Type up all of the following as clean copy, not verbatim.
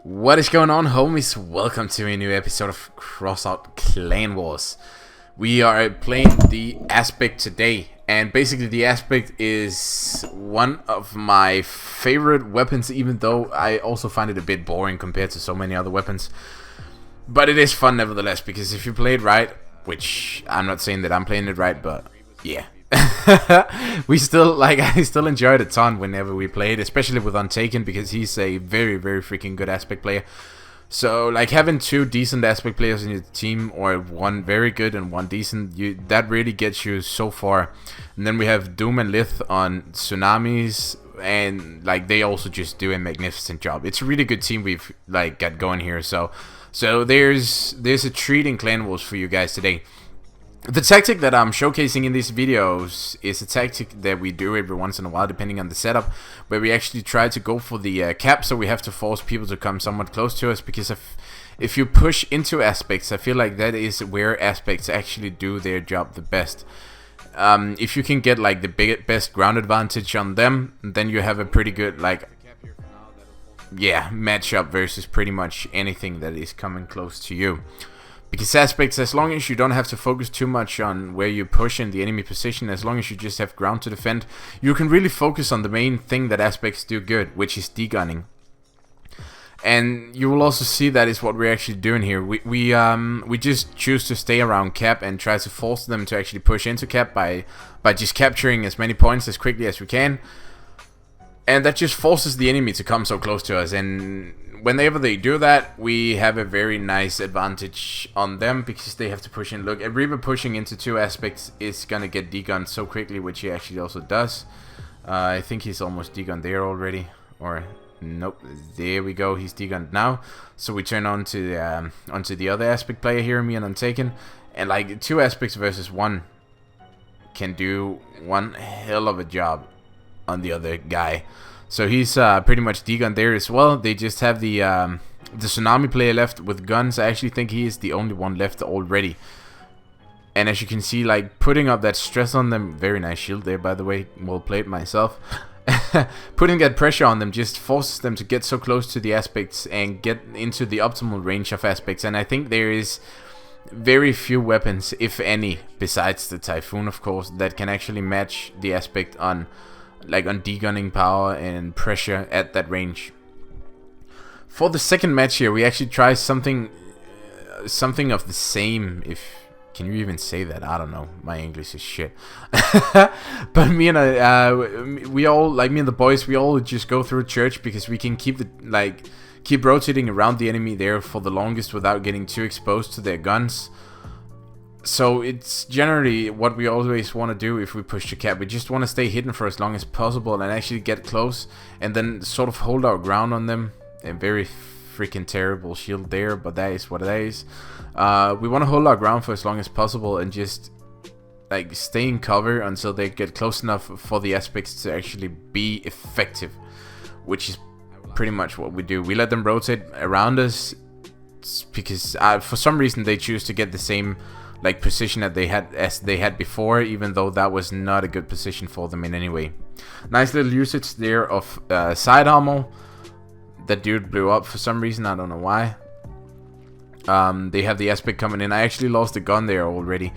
What is going on, homies? Welcome to a new episode of Crossout Clanwars. We are playing the Aspect today, and basically the Aspect is one of my favorite weapons, even though I also find it a bit boring compared to so many other weapons. But it is fun nevertheless, because if you play it right, which I'm not saying that I'm playing it right, but yeah. I still enjoy it a ton whenever we play it, especially with Untaken, because he's a very freaking good Aspect player. So like having two decent Aspect players in your team, or one very good and one decent, that really gets you so far. And then we have Doom and Lith on Tsunamis, and like they also just do a magnificent job. It's a really good team we've like got going here. So there's a treat in Clan Wars for you guys today. The tactic that I'm showcasing in these videos is a tactic that we do every once in a while, depending on the setup, where we actually try to go for the cap, so we have to force people to come somewhat close to us, because if you push into Aspects, I feel like that is where Aspects actually do their job the best. If you can get like the best ground advantage on them, then you have a pretty good matchup versus pretty much anything that is coming close to you. Because Aspects, as long as you don't have to focus too much on where you push in the enemy position, as long as you just have ground to defend, you can really focus on the main thing that Aspects do good, which is degunning. And you will also see that is what we're actually doing here. We just choose to stay around cap and try to force them to actually push into cap by just capturing as many points as quickly as we can. And that just forces the enemy to come so close to us, and whenever they do that, we have a very nice advantage on them, because they have to push in. Look, a Reaper pushing into two Aspects is gonna get degunned so quickly, which he actually also does. I think he's almost degunned there already, or nope, there we go, he's degunned now. So we turn on to onto the other Aspect player here, me and Untaken, and like two Aspects versus one can do one hell of a job on the other guy. So he's pretty much degunned there as well. They just have the Tsunami player left with guns. I actually think he is the only one left already. And as you can see, like putting up that stress on them, very nice shield there, by the way, well played myself. Putting that pressure on them just forces them to get so close to the Aspects and get into the optimal range of Aspects. And I think there is very few weapons, if any, besides the Typhoon, of course, that can actually match the Aspect on degunning power and pressure at that range. For the second match here, we actually try something of the same. Can you even say that? I don't know. My English is shit. But me and the boys, we all just go through church, because we can keep rotating around the enemy there for the longest without getting too exposed to their guns. So it's generally what we always want to do if we push to cap. We just want to stay hidden for as long as possible and actually get close, and then sort of hold our ground on them. A very freaking terrible shield there, but that is what it is. We want to hold our ground for as long as possible and just like stay in cover until they get close enough for the Aspects to actually be effective, which is pretty much what we do. We let them rotate around us, because for some reason they choose to get the same position that they had before, even though that was not a good position for them in any way. Nice little usage there of side armor. That dude blew up for some reason, I don't know why. They have the Aspect coming in. I actually lost the gun there already.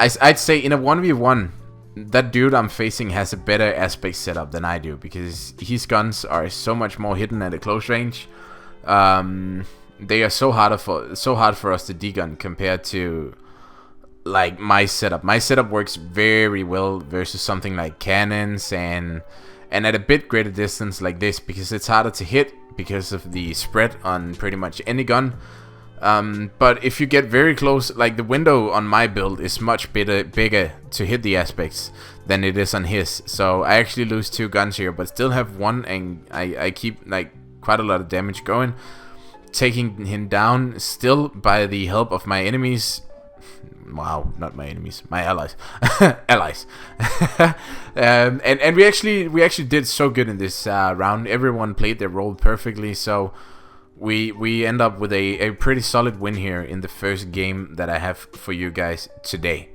I'd say in a 1v1, that dude I'm facing has a better Aspect setup than I do, because his guns are so much more hidden at a close range. They are so hard for us to degun compared to like my setup. My setup works very well versus something like cannons and at a bit greater distance like this, because it's harder to hit because of the spread on pretty much any gun. But if you get very close, like the window on my build is much bigger to hit the Aspects than it is on his. So I actually lose two guns here, but still have one, and I keep like quite a lot of damage going, taking him down still by the help of my enemies. Wow, not my enemies, my allies. Allies. And we actually did so good in this round. Everyone played their role perfectly, so we end up with a pretty solid win here in the first game that I have for you guys today.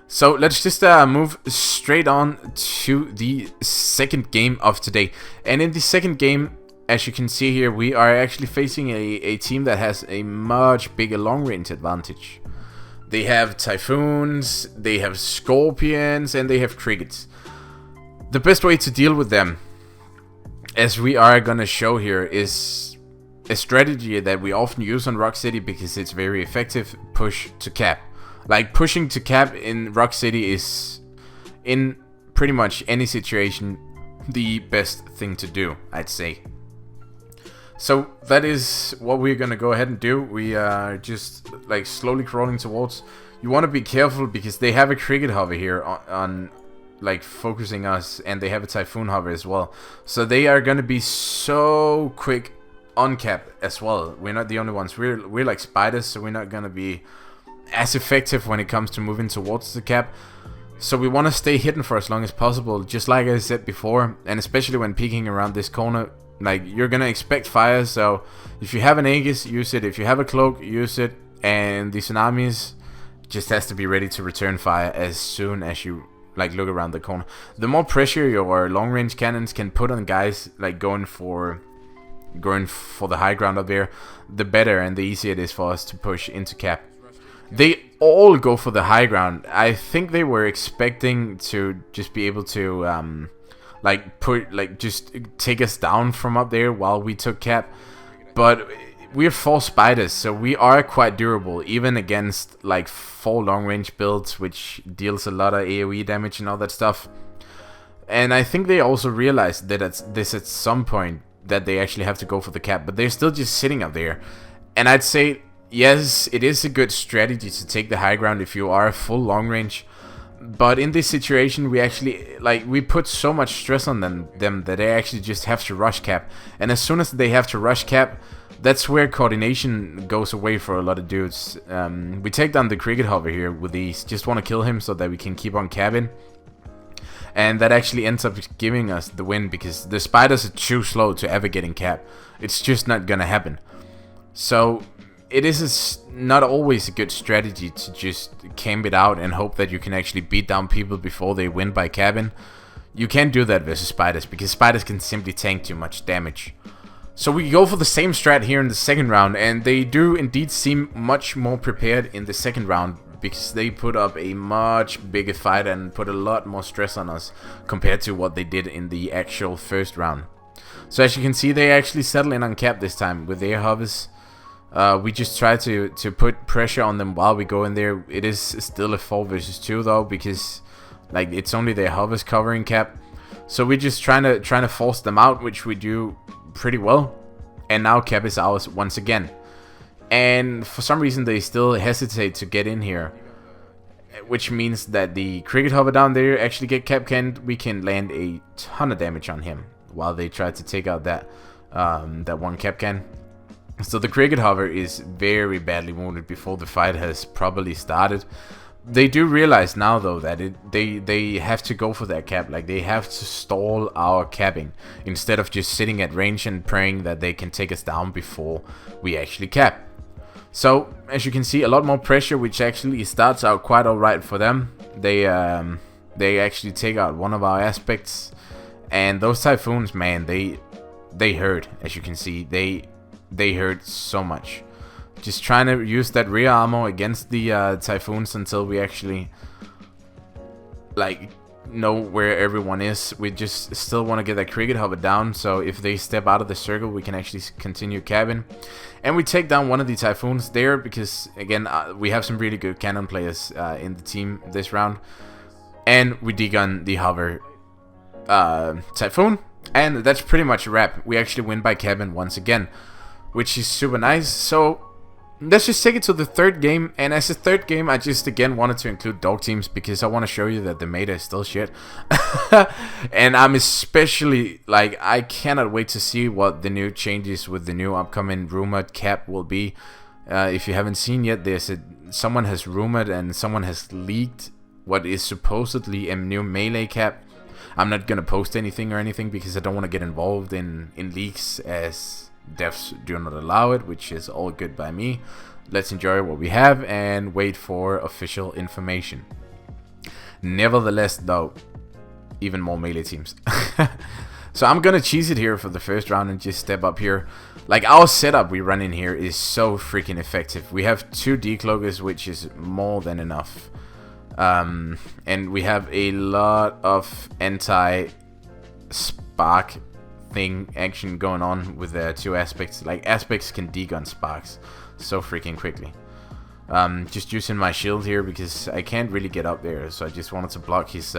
So let's just move straight on to the second game of today. And in the second game, as you can see here, we are actually facing a team that has a much bigger long range advantage. They have Typhoons, they have Scorpions, and they have Crickets. The best way to deal with them, as we are gonna show here, is a strategy that we often use on Rock City because it's very effective: push to cap. Like, pushing to cap in Rock City is, in pretty much any situation, the best thing to do, I'd say. So that is what we're gonna go ahead and do. We are just like slowly crawling towards. You want to be careful because they have a Cricket hover here on like focusing us, and they have a Typhoon hover as well. So they are gonna be so quick on cap as well. We're not the only ones. We're like spiders, so we're not gonna be as effective when it comes to moving towards the cap. So we want to stay hidden for as long as possible, just like I said before, and especially when peeking around this corner. Like, you're gonna expect fire, so if you have an Aegis, use it. If you have a cloak, use it. And the tsunamis just has to be ready to return fire as soon as you like look around the corner. The more pressure your long range cannons can put on guys like going for the high ground up there, the better and the easier it is for us to push into cap. They all go for the high ground. I think they were expecting to just be able to just take us down from up there while we took cap, but we're 4 spiders, so we are quite durable even against like 4 long range builds, which deals a lot of AoE damage and all that stuff. And I think they also realized that at some point that they actually have to go for the cap, but they're still just sitting up there. And I'd say yes, it is a good strategy to take the high ground if you are full long range. But in this situation, we actually, we put so much stress on them that they actually just have to rush cap. And as soon as they have to rush cap, that's where coordination goes away for a lot of dudes. We take down the Cricket hover here with these, just want to kill him so that we can keep on capping. And that actually ends up giving us the win because the spiders are too slow to ever get in cap. It's just not gonna happen. So it is not always a good strategy to just camp it out and hope that you can actually beat down people before they win by capping. You can't do that versus spiders because spiders can simply tank too much damage. So we go for the same strat here in the second round, and they do indeed seem much more prepared in the second round because they put up a much bigger fight and put a lot more stress on us compared to what they did in the actual first round. So as you can see, they actually settle in on cap this time with their hovers. We just try to put pressure on them while we go in there. It is still a 4 versus 2 though, because like it's only their hovers covering cap. So we're just trying to force them out, which we do pretty well. And now cap is ours once again. And for some reason they still hesitate to get in here, which means that the Cricket hover down there actually get cap canned. We can land a ton of damage on him while they try to take out that one cap can. So the Cricket hover is very badly wounded before the fight has probably started. They do realize now though that they have to go for that cap. Like, they have to stall our capping instead of just sitting at range and praying that they can take us down before we actually cap. So as you can see, a lot more pressure, which actually starts out quite alright for them. They actually take out one of our aspects, and those Typhoons, man, they hurt. As you can see, they hurt so much. Just trying to use that rear armor against the Typhoons until we actually like know where everyone is. We just still want to get that Cricket hover down, so if they step out of the circle, we can actually continue capping. And we take down one of the Typhoons there because, again, we have some really good cannon players in the team this round. And we degun the hover Typhoon, and that's pretty much a wrap. We actually win by capping once again, which is super nice. So let's just take it to the third game. And as a third game, I just again wanted to include dog teams because I want to show you that the meta is still shit. And I'm especially like, I cannot wait to see what the new changes with the new upcoming rumored cap will be. If you haven't seen yet, someone has rumored and someone has leaked what is supposedly a new melee cap. I'm not gonna post anything or anything because I don't want to get involved in leaks, as devs do not allow it, which is all good by me. Let's enjoy what we have and wait for official information. Nevertheless though, even more melee teams. So I'm gonna cheese it here for the first round and just step up here. Like, our setup we run in here is so freaking effective. We have 2 decloakers, which is more than enough. And we have a lot of anti-spark thing action going on with the 2 aspects. Like, aspects can degun sparks so freaking quickly. Just using my shield here because I can't really get up there, so I just wanted to block his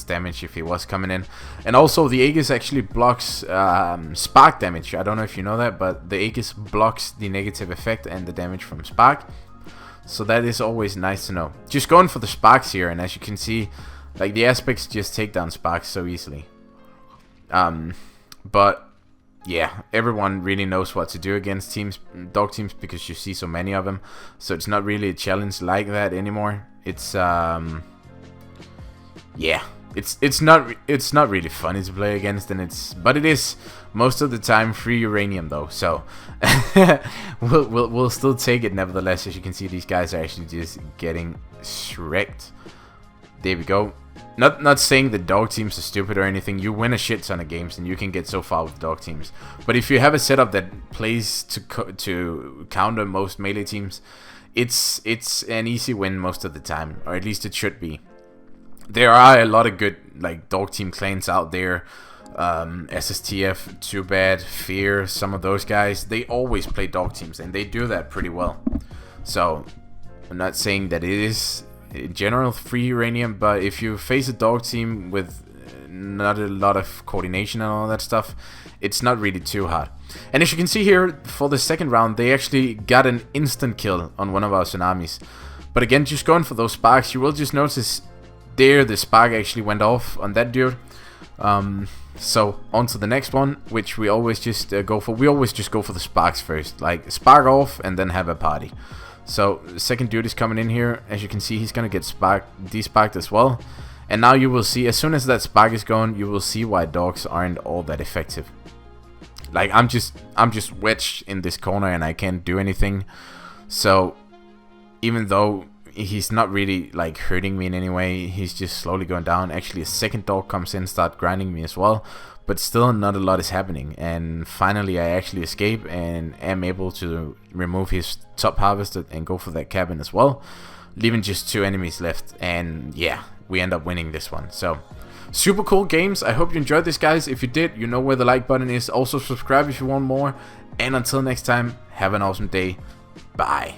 damage if he was coming in. And also the Aegis actually blocks spark damage. I don't know if you know that, but the Aegis blocks the negative effect and the damage from spark. So that is always nice to know. Just going for the sparks here, and as you can see, like, the aspects just take down sparks so easily. But yeah, everyone really knows what to do against teams, dog teams, because you see so many of them. So it's not really a challenge like that anymore. It's yeah, it's not really funny to play against, and but it is most of the time free uranium though. So we'll still take it nevertheless. As you can see, these guys are actually just getting shreked. There we go. Not saying the dog teams are stupid or anything. You win a shit ton of games and you can get so far with dog teams. But if you have a setup that plays to counter most melee teams, it's an easy win most of the time, or at least it should be. There are a lot of good like dog team clans out there. SSTF, Too Bad, Fear, some of those guys, they always play dog teams and they do that pretty well. So I'm not saying that it is in general free uranium, but if you face a dog team with not a lot of coordination and all that stuff, it's not really too hard. And as you can see here, for the second round, they actually got an instant kill on one of our tsunamis. But again, just going for those sparks, you will just notice there the spark actually went off on that dude. So on to the next one, which we always just go for. We always just go for the sparks first, like spark off and then have a party. So the second dude is coming in here. As you can see, he's gonna get desparked as well. And now you will see, as soon as that spark is gone, you will see why dogs aren't all that effective. Like, I'm just wedged in this corner and I can't do anything. So even though he's not really like hurting me in any way, he's just slowly going down. Actually, a second dog comes in, start grinding me as well, but still not a lot is happening. And finally I actually escape and am able to remove his top harvester and go for that cabin as well, leaving just 2 enemies left. And yeah, we end up winning this one. So super cool games. I hope you enjoyed this, guys. If you did, you know where the like button is. Also subscribe if you want more, and until next time, have an awesome day. Bye.